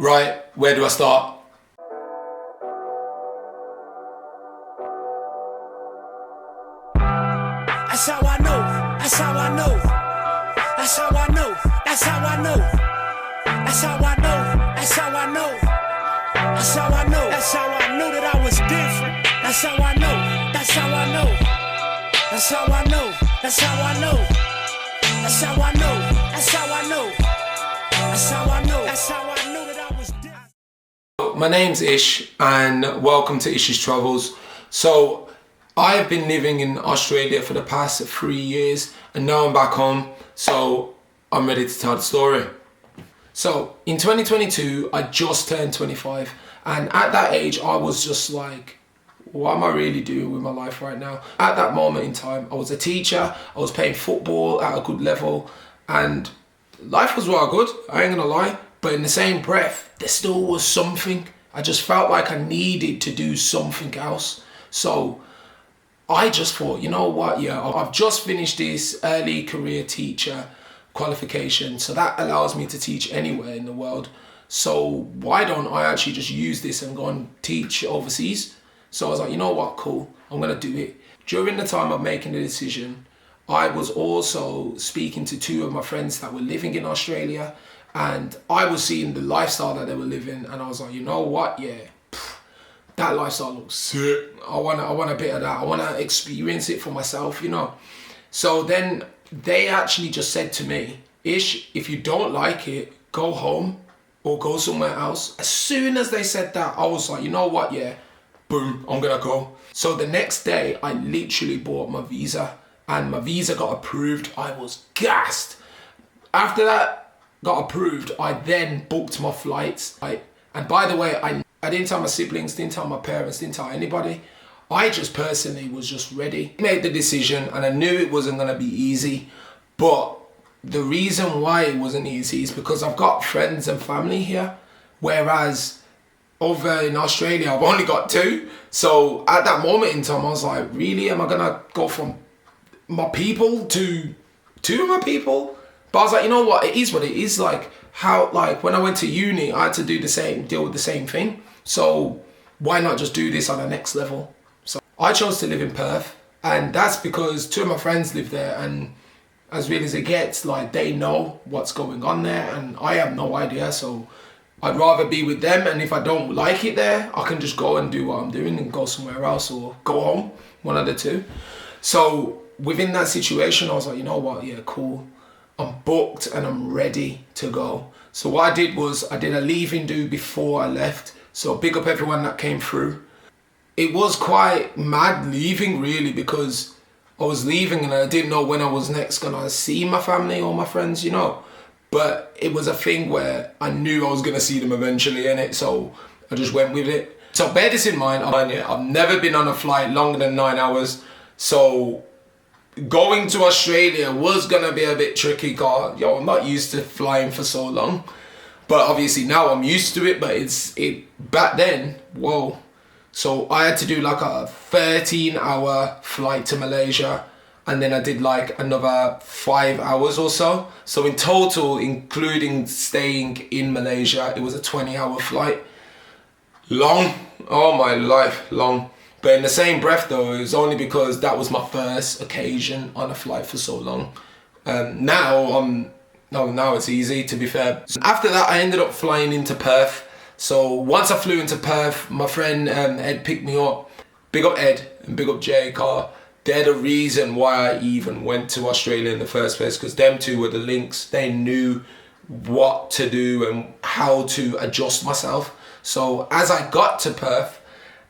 Right, where do I start? That's how I know. That's how I know. That's how I know. That's how I know. That's how I know. That's how I know. That's how I know. That's how I knew that I was different. That's how I know. That's how I know. That's how I know. That's how I know. That's how I know. That's how I know. That's how I know. That's how I knew that I was different. My name's Ish and welcome to Ish's Travels. So I have been living in Australia for the past 3 years and now I'm back home, so I'm ready to tell the story. So in 2022 I just turned 25 and at that age I was just like, what am I really doing with my life right now? At that moment in time I was a teacher, I was playing football at a good level and life was well good, I ain't gonna lie, but in the same breath there still was something. I just felt like I needed to do something else. So I just thought, you know what, yeah, I've just finished this early career teacher qualification, so that allows me to teach anywhere in the world. So why don't I actually just use this and go and teach overseas? So I was like, you know what, cool, I'm gonna do it. During the time of making the decision, I was also speaking to two of my friends that were living in Australia and I was seeing the lifestyle that they were living and I was like, you know what, yeah, that lifestyle looks sick. I want a bit of that. I want to experience it for myself, you know. So then they actually just said to me, Ish, if you don't like it, go home or go somewhere else. As soon as they said that, I was like, you know what, yeah, boom, I'm gonna go. So the next day, I literally bought my visa and my visa got approved. I was gassed. After that got approved, I then booked my flights. And by the way, I didn't tell my siblings, didn't tell my parents, didn't tell anybody. I just personally was just ready. I made the decision and I knew it wasn't gonna be easy, but the reason why it wasn't easy is because I've got friends and family here, whereas over in Australia, I've only got two. So at that moment in time, I was like, really, am I gonna go from my people to two of my people? But I was like, you know what, it is what it is. Like when I went to uni, I had to do the same, deal with the same thing. So why not just do this on the next level? So I chose to live in Perth and that's because two of my friends live there and as real as it gets, like they know what's going on there and I have no idea. So I'd rather be with them and if I don't like it there, I can just go and do what I'm doing and go somewhere else or go home, one of the two. So within that situation, I was like, you know what, yeah, cool. I'm booked and I'm ready to go. So what I did was I did a leaving do before I left. So big up everyone that came through. It was quite mad leaving really because I was leaving and I didn't know when I was next gonna see my family or my friends, you know. But it was a thing where I knew I was gonna see them eventually innit, so I just went with it. So bear this in mind, I've never been on a flight longer than 9 hours. So going to Australia was gonna be a bit tricky cause I'm not used to flying for so long. But obviously now I'm used to it, but back then, whoa. So I had to do like a 13-hour flight to Malaysia and then I did like another 5 hours or so. So in total, including staying in Malaysia, it was a 20-hour flight. Long, oh my life, long. But in the same breath though, it was only because that was my first occasion on a flight for so long. Now it's easy, to be fair. After that, I ended up flying into Perth. So once I flew into Perth, my friend Ed picked me up. Big up Ed and big up Jay Carr. They're the reason why I even went to Australia in the first place because them two were the links. They knew what to do and how to adjust myself. So as I got to Perth,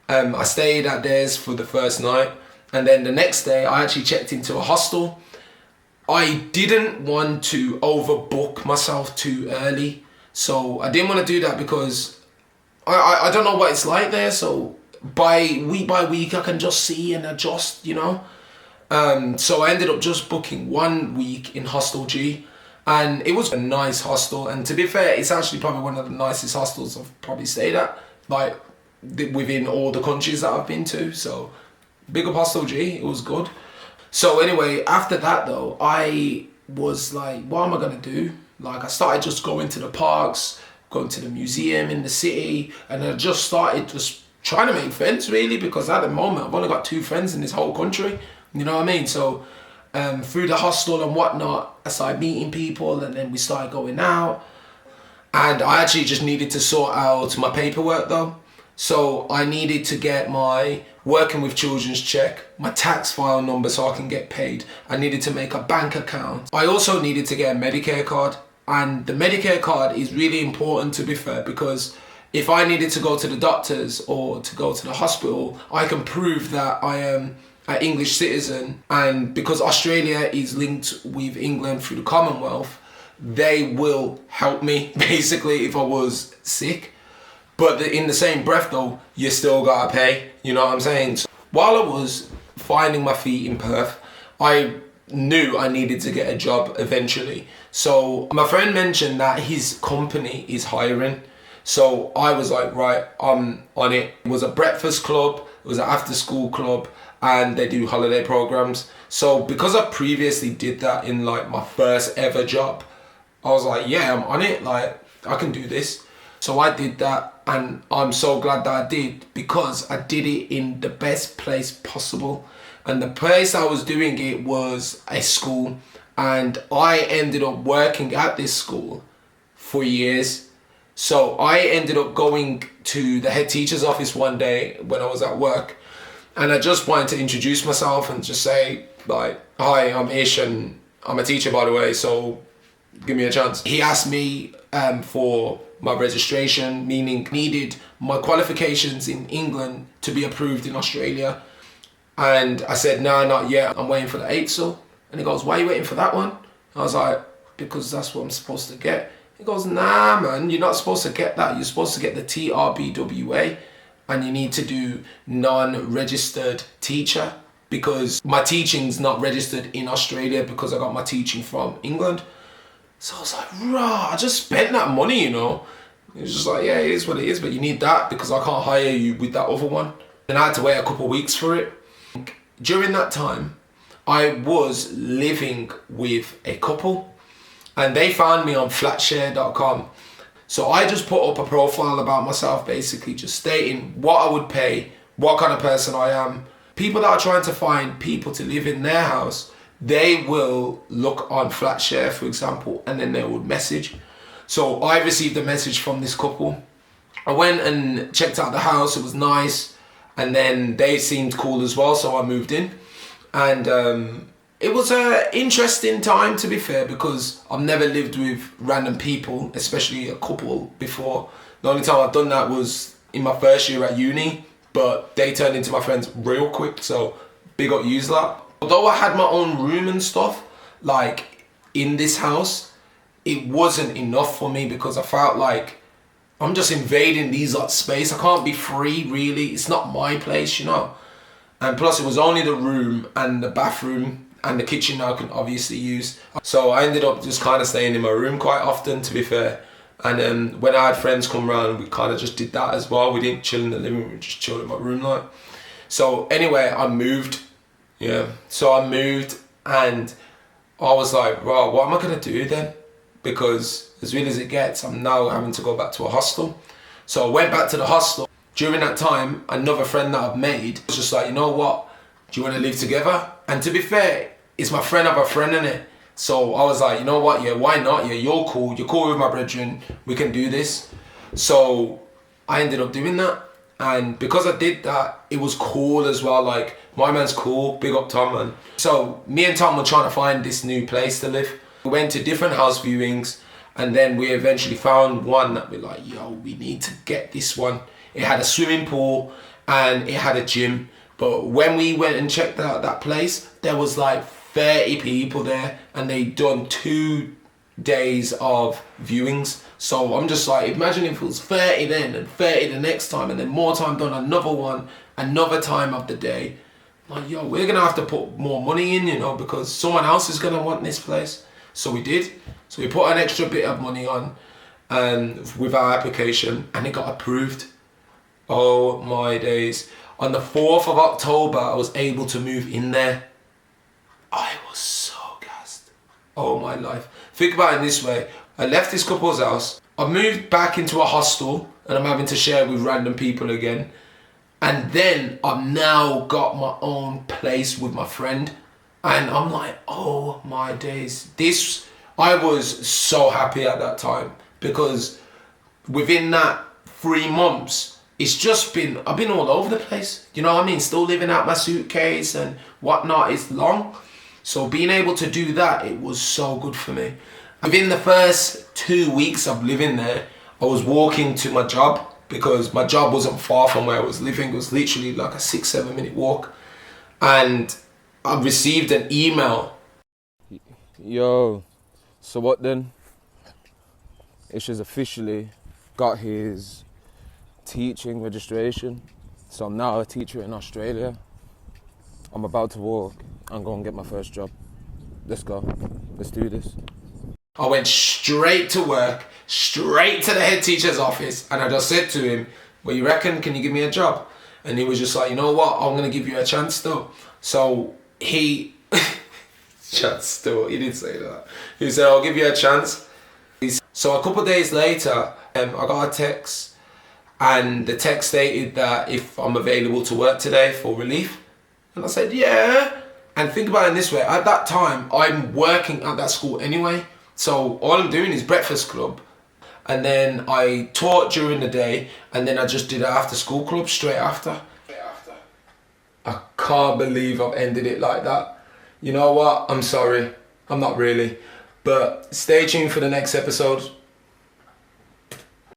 I stayed at theirs for the first night. And then the next day, I actually checked into a hostel. I didn't want to overbook myself too early. So I didn't want to do that because I don't know what it's like there. So by week I can just see and adjust, you know. So I ended up just booking 1 week in Hostel G. And it was a nice hostel. And to be fair, it's actually probably one of the nicest hostels I've probably stayed at. Like within all the countries that I've been to. So big up Hostel G, it was good. So anyway, after that though, I was like, what am I gonna do? Like I started just going to the parks, going to the museum in the city, and I just started just trying to make friends really, because at the moment I've only got 2 friends in this whole country, you know what I mean? So through the hostel and whatnot, I started meeting people, and then we started going out. And I actually just needed to sort out my paperwork though. So I needed to get my working with children's check, my tax file number so I can get paid. I needed to make a bank account. I also needed to get a Medicare card. And the Medicare card is really important, to be fair, because if I needed to go to the doctors or to go to the hospital, I can prove that I am an English citizen. And because Australia is linked with England through the Commonwealth, they will help me basically if I was sick. But in the same breath though, you still gotta pay, you know what I'm saying? So while I was finding my feet in Perth, I knew I needed to get a job eventually. So my friend mentioned that his company is hiring. So I was like, right, I'm on it. It was a breakfast club, it was an after school club, and they do holiday programs. So because I previously did that in like my first ever job, I was like, yeah, I'm on it, like I can do this. So I did that, and I'm so glad that I did, because I did it in the best place possible. And the place I was doing it was a school, and I ended up working at this school for years. So I ended up going to the head teacher's office one day when I was at work, and I just wanted to introduce myself and just say like, hi, I'm Ish, and I'm a teacher by the way, so give me a chance. He asked me for my registration, meaning needed my qualifications in England to be approved in Australia. And I said, no, not yet. I'm waiting for the ATSL. And he goes, why are you waiting for that one? I was like, because that's what I'm supposed to get. He goes, nah, man, you're not supposed to get that. You're supposed to get the TRBWA, and you need to do non-registered teacher, because my teaching's not registered in Australia because I got my teaching from England. So I was like, rah, I just spent that money, you know. It was just like, yeah, it is what it is, but you need that because I can't hire you with that other one. And I had to wait a couple of weeks for it. During that time, I was living with a couple, and they found me on flatshare.com. So I just put up a profile about myself, basically just stating what I would pay, what kind of person I am. People that are trying to find people to live in their house, they will look on Flatshare, for example, and then they would message. So I received a message from this couple. I went and checked out the house, it was nice, and then they seemed cool as well, so I moved in. And it was an interesting time, to be fair, because I've never lived with random people, especially a couple, before. The only time I've done that was in my first year at uni, but they turned into my friends real quick, so big up yous lot. Although I had my own room and stuff, like in this house, it wasn't enough for me because I felt like I'm just invading these lot space. I can't be free really. It's not my place, you know. And plus it was only the room and the bathroom and the kitchen I can obviously use. So I ended up just kind of staying in my room quite often, to be fair. And then when I had friends come around, we kind of just did that as well. We didn't chill in the living room, we just chilled in my room like. So anyway, I moved. Yeah, so I moved and I was like, well, what am I gonna do then? Because as real as it gets, I'm now having to go back to a hostel. So I went back to the hostel. During that time, another friend that I've made was just like, you know what? Do you wanna live together? And to be fair, it's my friend of a friend in it. So I was like, you know what? Yeah, why not? Yeah, you're cool with my brethren. We can do this. So I ended up doing that. And because I did that, it was cool as well. Like, my man's cool, big up Tom, man. So me and Tom were trying to find this new place to live. We went to different house viewings, and then we eventually found one that we're like, yo, we need to get this one. It had a swimming pool and it had a gym. But when we went and checked out that place, there was like 30 people there, and they'd done 2 days of viewings. So I'm just like, imagine if it was 30 then and 30 the next time, and then more time done another one, another time of the day. Like, yo, we're gonna have to put more money in, you know, because someone else is gonna want this place. So we did. So we put an extra bit of money on with our application, and it got approved. Oh my days. On the 4th of October, I was able to move in there. I was so gassed. Oh my life. Think about it this way. I left this couple's house. I've moved back into a hostel and I'm having to share with random people again. And then I've now got my own place with my friend. And I'm like, oh my days. I was so happy at that time because within that 3 months, I've been all over the place. You know what I mean? Still living out my suitcase and whatnot. It's long. So being able to do that, it was so good for me. Within the first 2 weeks of living there, I was walking to my job because my job wasn't far from where I was living. It was literally like a 6-7 minute walk. And I received an email. Yo, so what then? Ish has officially got his teaching registration. So I'm now a teacher in Australia. I'm about to walk and go and get my first job. Let's go. Let's do this. I went straight to work, straight to the head teacher's office, and I just said to him, well, you reckon, can you give me a job? And he was just like, you know what, I'm going to give you a chance though. So he, chance still, he didn't say that. He said, I'll give you a chance. So a couple of days later, I got a text, and the text stated that if I'm available to work today for relief. And I said, yeah. And think about it this way, at that time, I'm working at that school anyway. So all I'm doing is breakfast club. And then I taught during the day, and then I just did an after school club straight after. I can't believe I've ended it like that. You know what? I'm sorry. I'm not really. But stay tuned for the next episode.